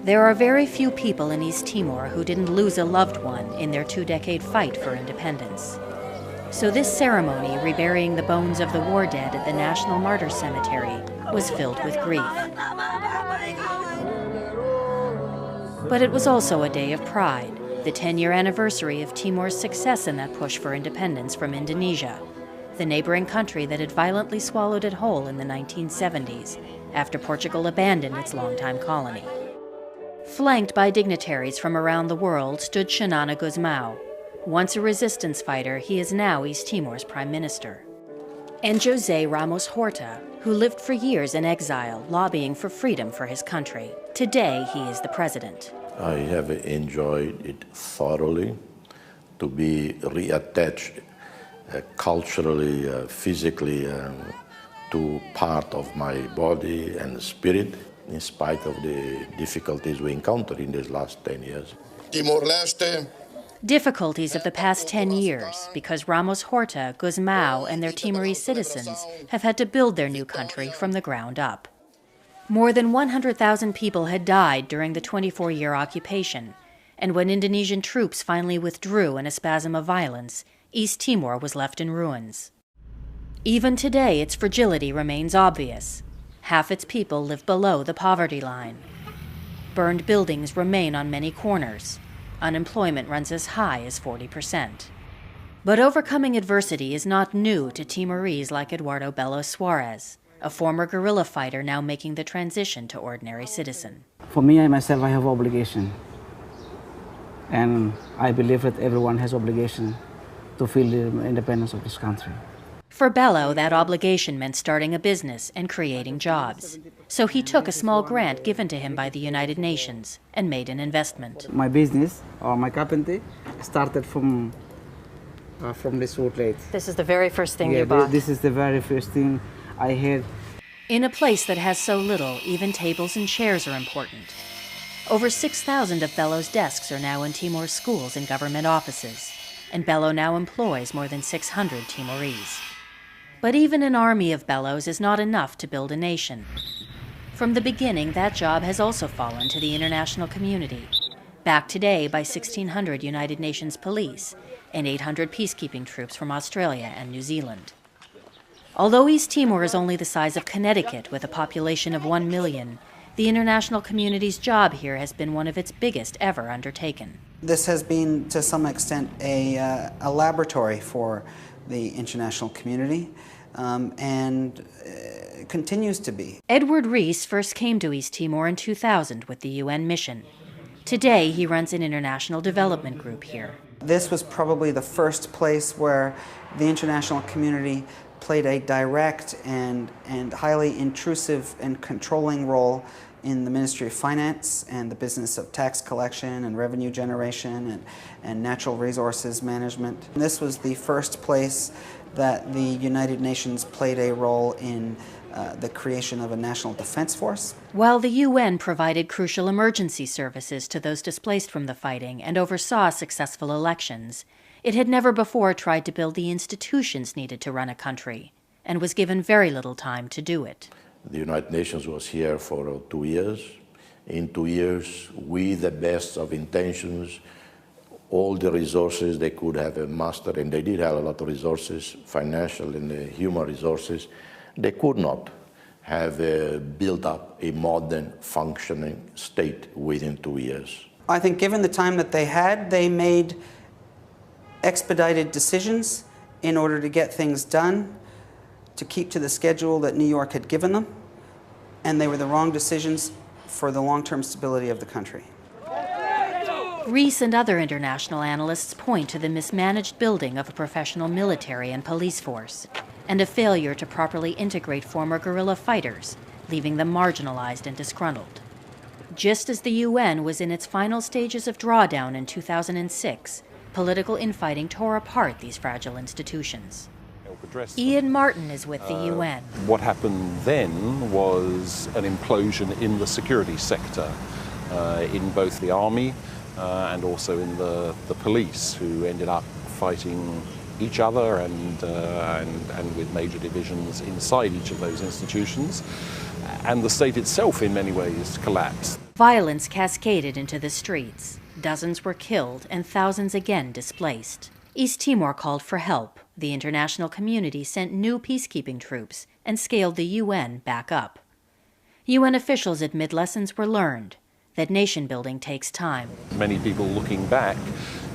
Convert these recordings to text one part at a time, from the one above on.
There are very few people in East Timor who didn't lose a loved one in their two-decade fight for independence. So this ceremony, reburying the bones of the war dead at the National Martyrs Cemetery, was filled with grief. But it was also a day of pride, the 10-year anniversary of Timor's success in that push for independence from Indonesia, the neighboring country that had violently swallowed it whole in the 1970s, after Portugal abandoned its longtime colony. Flanked by dignitaries from around the world stood Xanana Gusmao. Once a resistance fighter, he is now East Timor's prime minister. And José Ramos Horta, who lived for years in exile, lobbying for freedom for his country. Today, he is the president. I have enjoyed it thoroughly, to be reattached culturally, physically, to part of my body and spirit, in spite of the difficulties we encountered in these last 10 years. Timor-Leste. Difficulties of the past 10 years, because Ramos Horta, Gusmao, and their Timorese citizens have had to build their new country from the ground up. More than 100,000 people had died during the 24-year occupation, and when Indonesian troops finally withdrew in a spasm of violence, East Timor was left in ruins. Even today, its fragility remains obvious. Half its people live below the poverty line. Burned buildings remain on many corners. Unemployment runs as high as 40%. But overcoming adversity is not new to Timorese like Eduardo Bello Suarez, a former guerrilla fighter now making the transition to ordinary citizen. For me, myself, I have obligation. And I believe that everyone has obligation to feel the independence of this country. For Bello, that obligation meant starting a business and creating jobs. So he took a small grant given to him by the United Nations and made an investment. My business, or my carpentry, started from this wood plate. This is the very first thing you bought? This is the very first thing I had. In a place that has so little, even tables and chairs are important. Over 6,000 of Bello's desks are now in Timor's schools and government offices, and Bello now employs more than 600 Timorese. But even an army of Bellos is not enough to build a nation. From the beginning, that job has also fallen to the international community, backed today by 1,600 United Nations police and 800 peacekeeping troops from Australia and New Zealand. Although East Timor is only the size of Connecticut with a population of 1 million, the international community's job here has been one of its biggest ever undertaken. This has been, to some extent, a laboratory for the international community, and continues to be. Edward Rees first came to East Timor in 2000 with the UN mission. Today, he runs an international development group here. This was probably the first place where the international community played a direct and highly intrusive and controlling role in the Ministry of Finance and the business of tax collection and revenue generation and natural resources management. This was the first place that the United Nations played a role in the creation of a national defense force. While the UN provided crucial emergency services to those displaced from the fighting and oversaw successful elections, it had never before tried to build the institutions needed to run a country, and was given very little time to do it. The United Nations was here for 2 years. In 2 years, with the best of intentions, all the resources they could have mastered, and they did have a lot of resources, financial and human resources, they could not have built up a modern, functioning state within 2 years. I think given the time that they had, they made expedited decisions in order to get things done, to keep to the schedule that New York had given them, and they were the wrong decisions for the long-term stability of the country. Rees and other international analysts point to the mismanaged building of a professional military and police force, and a failure to properly integrate former guerrilla fighters, leaving them marginalized and disgruntled. Just as the UN was in its final stages of drawdown in 2006, political infighting tore apart these fragile institutions. Ian Martin is with the UN. What happened then was an implosion in the security sector, in both the army and also in the police, who ended up fighting each other and with major divisions inside each of those institutions. And the state itself, in many ways, collapsed. Violence cascaded into the streets. Dozens were killed and thousands again displaced. East Timor called for help. The international community sent new peacekeeping troops and scaled the UN back up. UN officials admit lessons were learned, that nation building takes time. Many people looking back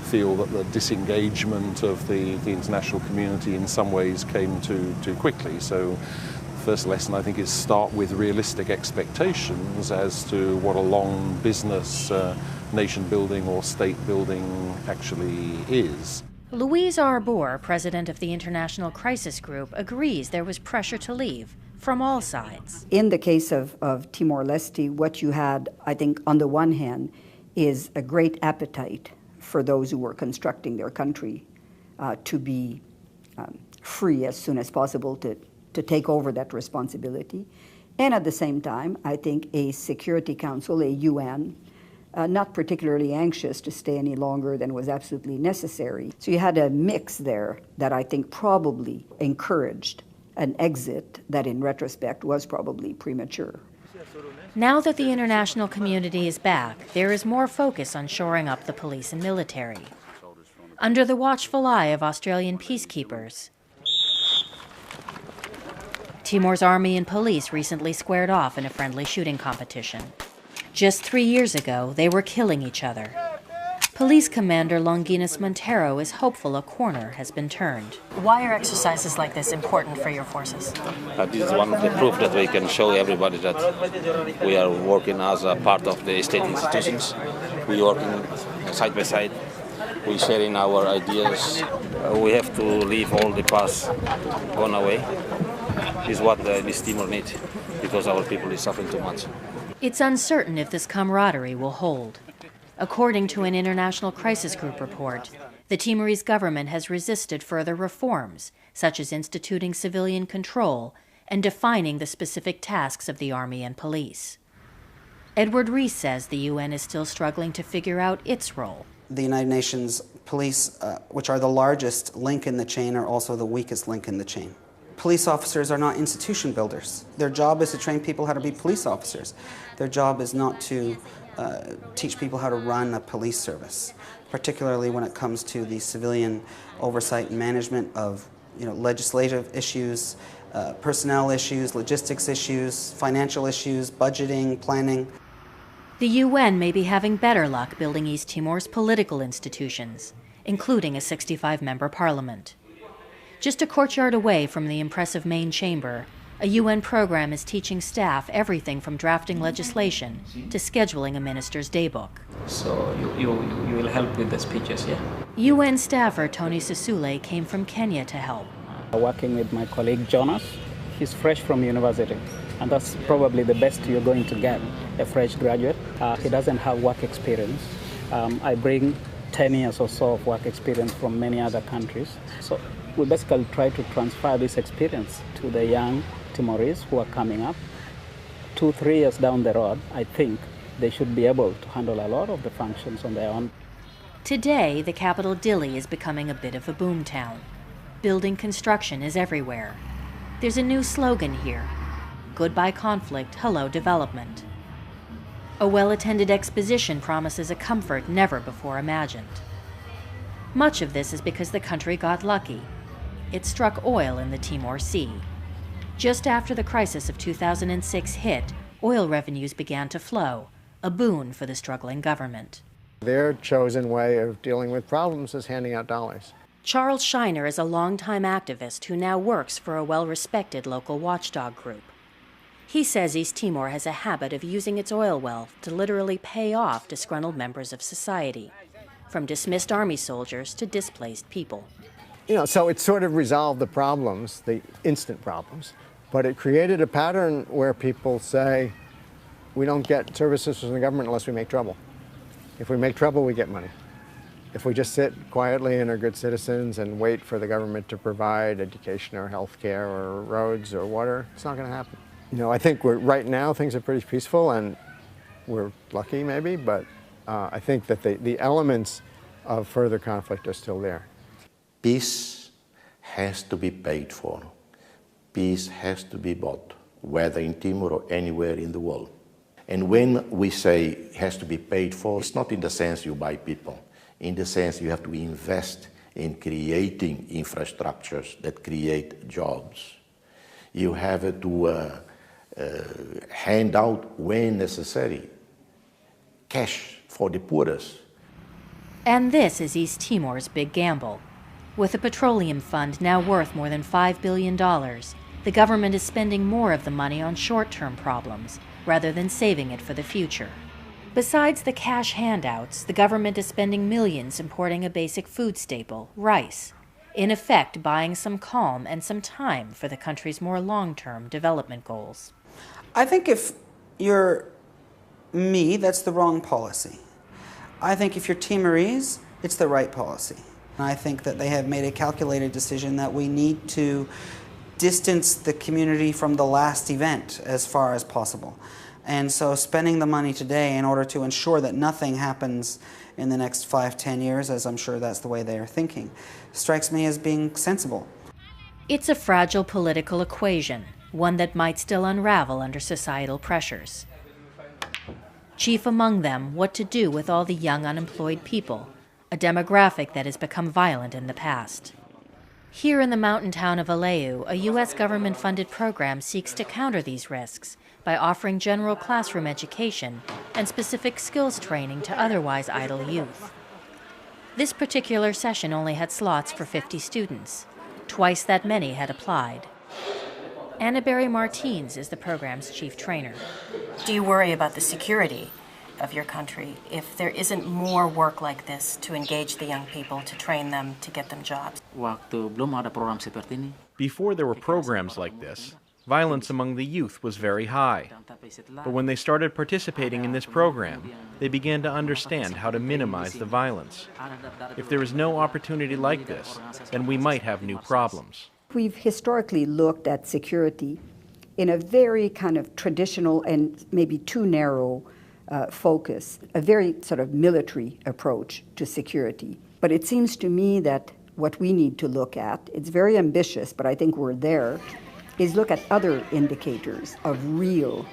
feel that the disengagement of the international community in some ways came too quickly. So the first lesson, I think, is start with realistic expectations as to what a long business nation building or state building actually is. Louise Arbour, president of the International Crisis Group, agrees there was pressure to leave from all sides. In the case of Timor-Leste, what you had, I think, on the one hand, is a great appetite for those who were constructing their country to be free as soon as possible to take over that responsibility. And at the same time, I think a Security Council, a UN, not particularly anxious to stay any longer than was absolutely necessary. So you had a mix there that I think probably encouraged an exit that in retrospect was probably premature. Now that the international community is back, there is more focus on shoring up the police and military. Under the watchful eye of Australian peacekeepers, Timor's army and police recently squared off in a friendly shooting competition. Just 3 years ago, they were killing each other. Police Commander Longinos Montero is hopeful a corner has been turned. Why are exercises like this important for your forces? This is one of the proof that we can show everybody that we are working as a part of the state institutions. We are working side by side. We're sharing our ideas. We have to leave all the past gone away. Is what East Timor needs, because our people is suffering too much. It's uncertain if this camaraderie will hold. According to an International Crisis Group report, the Timorese government has resisted further reforms, such as instituting civilian control and defining the specific tasks of the army and police. Edward Rees says the UN is still struggling to figure out its role. The United Nations police, which are the largest link in the chain, are also the weakest link in the chain. Police officers are not institution builders. Their job is to train people how to be police officers. Their job is not to teach people how to run a police service, particularly when it comes to the civilian oversight and management of legislative issues, personnel issues, logistics issues, financial issues, budgeting, planning. The UN may be having better luck building East Timor's political institutions, including a 65-member parliament. Just a courtyard away from the impressive main chamber, a UN program is teaching staff everything from drafting legislation to scheduling a minister's daybook. So you will help with the speeches, yeah? UN staffer Tony Sisule came from Kenya to help. Working with my colleague Jonas, he's fresh from university, and that's probably the best you're going to get, a fresh graduate. He doesn't have work experience. I bring 10 years or so of work experience from many other countries. So we basically try to transfer this experience to the young Timorese who are coming up. 2-3 years down the road, I think they should be able to handle a lot of the functions on their own. Today, the capital Dili is becoming a bit of a boomtown. Building construction is everywhere. There's a new slogan here: goodbye conflict, hello development. A well-attended exposition promises a comfort never before imagined. Much of this is because the country got lucky. It struck oil in the Timor Sea. Just after the crisis of 2006 hit, oil revenues began to flow, a boon for the struggling government. Their chosen way of dealing with problems is handing out dollars. Charles Shiner is a longtime activist who now works for a well-respected local watchdog group. He says East Timor has a habit of using its oil wealth to literally pay off disgruntled members of society, from dismissed army soldiers to displaced people. So it sort of resolved the problems, the instant problems, but it created a pattern where people say, we don't get services from the government unless we make trouble. If we make trouble, we get money. If we just sit quietly and are good citizens and wait for the government to provide education or health care or roads or water, it's not going to happen. I think right now things are pretty peaceful, and we're lucky maybe, but I think that the elements of further conflict are still there. Peace has to be paid for. Peace has to be bought, whether in Timor or anywhere in the world. And when we say it has to be paid for, it's not in the sense you buy people. In the sense you have to invest in creating infrastructures that create jobs. You have to hand out, when necessary, cash for the poorest. And this is East Timor's big gamble. With a petroleum fund now worth more than $5 billion, the government is spending more of the money on short-term problems rather than saving it for the future. Besides the cash handouts, the government is spending millions importing a basic food staple, rice, in effect buying some calm and some time for the country's more long-term development goals. I think if you're me, that's the wrong policy. I think if you're Timorese, it's the right policy. I think that they have made a calculated decision that we need to distance the community from the last event as far as possible. And so spending the money today in order to ensure that nothing happens in the next 5-10 years, as I'm sure that's the way they are thinking, strikes me as being sensible. It's a fragile political equation, one that might still unravel under societal pressures. Chief among them, what to do with all the young unemployed people, a demographic that has become violent in the past. Here in the mountain town of Aleu, a U.S. government-funded program seeks to counter these risks by offering general classroom education and specific skills training to otherwise idle youth. This particular session only had slots for 50 students. Twice that many had applied. Anna Berry Martins is the program's chief trainer. Do you worry about the security of your country if there isn't more work like this to engage the young people, to train them, to get them jobs? Before there were programs like this, violence among the youth was very high. But when they started participating in this program, they began to understand how to minimize the violence. If there is no opportunity like this, then we might have new problems. We've historically looked at security in a very kind of traditional and maybe too narrow focus, a very sort of military approach to security. But it seems to me that what we need to look at, it's very ambitious, but I think we're there, is look at other indicators of real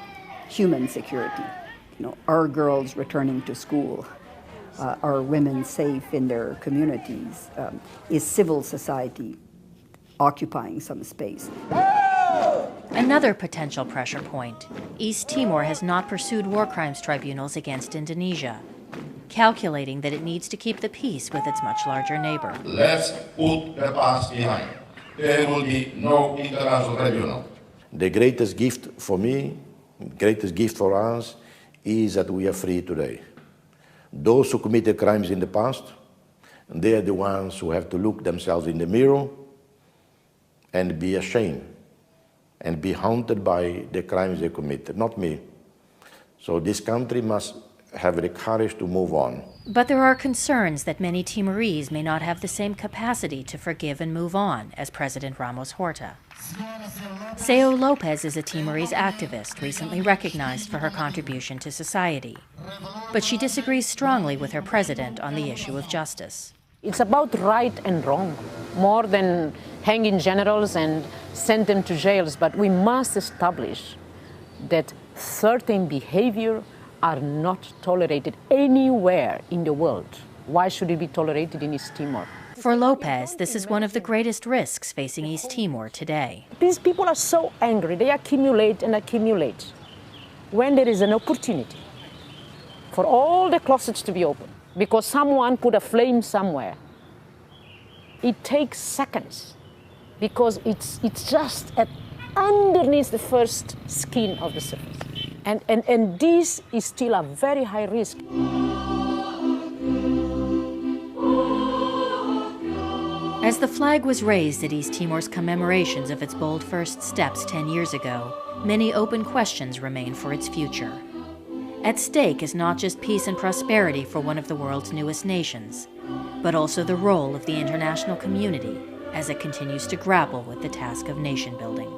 human security. You know, are girls returning to school? Are women safe in their communities? Is civil society occupying some space? Another potential pressure point. East Timor has not pursued war crimes tribunals against Indonesia, calculating that it needs to keep the peace with its much larger neighbor. Let's put the past behind. There will be no international tribunal. The greatest gift for me, greatest gift for us, is that we are free today. Those who committed crimes in the past, they are the ones who have to look themselves in the mirror and be ashamed and be haunted by the crimes they committed, not me. So this country must have the courage to move on. But there are concerns that many Timorese may not have the same capacity to forgive and move on as President Ramos Horta. Seo Lopez is a Timorese activist recently recognized for her contribution to society. But she disagrees strongly with her president on the issue of justice. It's about right and wrong, more than hanging generals and send them to jails. But we must establish that certain behavior are not tolerated anywhere in the world. Why should it be tolerated in East Timor? For Lopez, this is one of the greatest risks facing East Timor today. These people are so angry, they accumulate and accumulate. When there is an opportunity for all the closets to be open, because someone put a flame somewhere, it takes seconds, because it's just underneath the first skin of the surface. And this is still a very high risk. As the flag was raised at East Timor's commemorations of its bold first steps 10 years ago, many open questions remain for its future. At stake is not just peace and prosperity for one of the world's newest nations, but also the role of the international community as it continues to grapple with the task of nation building.